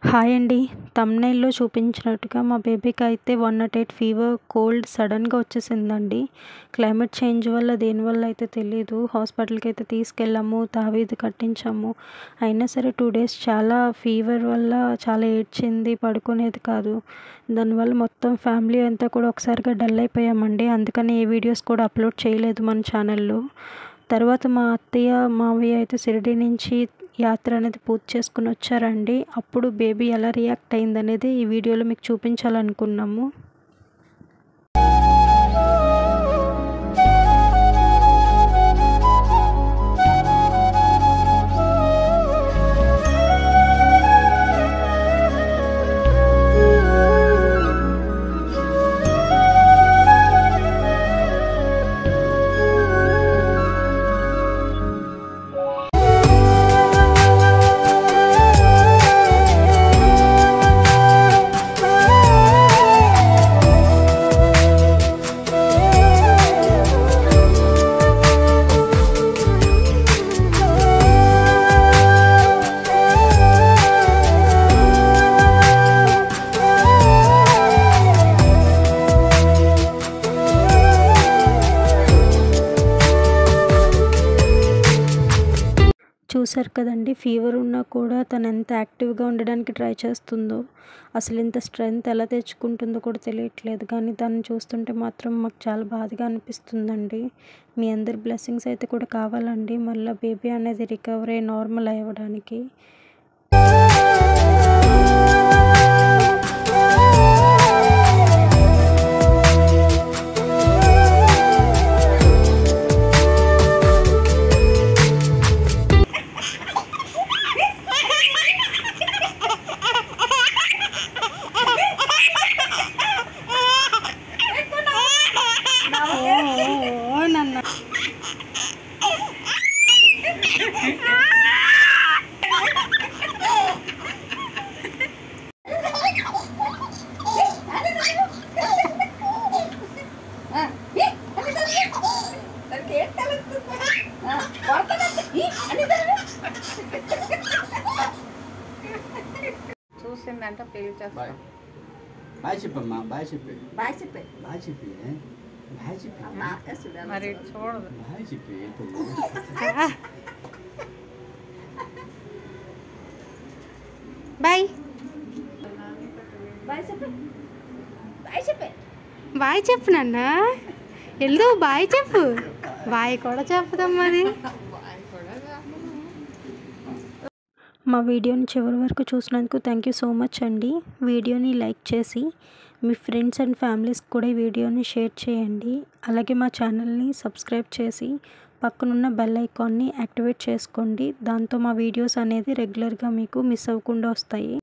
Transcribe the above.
Hi అండి. థంబ్‌నెయిల్‌లో చూపించినట్టుగా మా బేబీకైతే 108 ఫీవర్, కోల్డ్ సడెన్‌గా వచ్చేసిందండి. క్లైమేట్ చేంజ్ వల్ల దేనివల్ల అయితే తెలీదు. హాస్పిటల్‌కైతే తీసుకెళ్ళాము, తావీదు కట్టించాము. అయినా సరే 2 డేస్ చాలా ఫీవర్ వల్ల చాలా ఏడ్చింది, పడుకునేది కాదు. దానివల్ల మొత్తం ఫ్యామిలీ అంతా కూడా ఒకసారిగా డల్ అయిపోయామండి. అందుకని ఏ వీడియోస్ కూడా అప్లోడ్ చేయలేదు మన ఛానల్‌లో. తర్వాత మా అత్తయ్య, మావయ్య అయితే షిరిడీ నుంచి యాత్ర అనేది పూర్తి చేసుకొని వచ్చారండి. అప్పుడు బేబీ ఎలా రియాక్ట్ అయిందనేది ఈ వీడియోలో మీకు చూపించాలనుకున్నాము. చూసారు కదండి, ఫీవర్ ఉన్నా కూడా తను ఎంత యాక్టివ్గా ఉండడానికి ట్రై చేస్తుందో. అసలు ఇంత స్ట్రెంగ్త్ ఎలా తెచ్చుకుంటుందో కూడా తెలియట్లేదు. కానీ తను చూస్తుంటే మాత్రం మాకు చాలా బాధగా అనిపిస్తుందండి. మీ అందరి బ్లెస్సింగ్స్ అయితే కూడా కావాలండి, మళ్ళీ బేబీ అనేది రికవర్ అయ్యి నార్మల్ అవ్వడానికి. చూసిందంటే పెళ్లి చేస్తాం. బాయ్ చెప్పమ్మా, బాయ్ చెప్పి, బాయ్ చెప్పే, బాయ్ చెప్పి, బాయ్ చెప్పి, మరి చూడదు. బాయ్ చెప్పి, బాయ్ బాయ్ చెప్పే, బాయ్ చెప్పే, బాయ్ చెప్పు నాన్న. వెళ్దు బాయ్ చెప్పు. బాయ్ కూడా చెప్పుదమ్మది. మా వీడియోని చివరి వరకు చూసినందుకు థ్యాంక్ యూ సో మచ్ అండి. వీడియోని లైక్ చేసి మీ ఫ్రెండ్స్ అండ్ ఫ్యామిలీస్కి కూడా ఈ వీడియోని షేర్ చేయండి. అలాగే మా ఛానల్ని సబ్స్క్రైబ్ చేసి పక్కనున్న బెల్ ఐకాన్ని యాక్టివేట్ చేసుకోండి. దాంతో మా వీడియోస్ అనేది రెగ్యులర్గా మీకు మిస్ అవ్వకుండా వస్తాయి.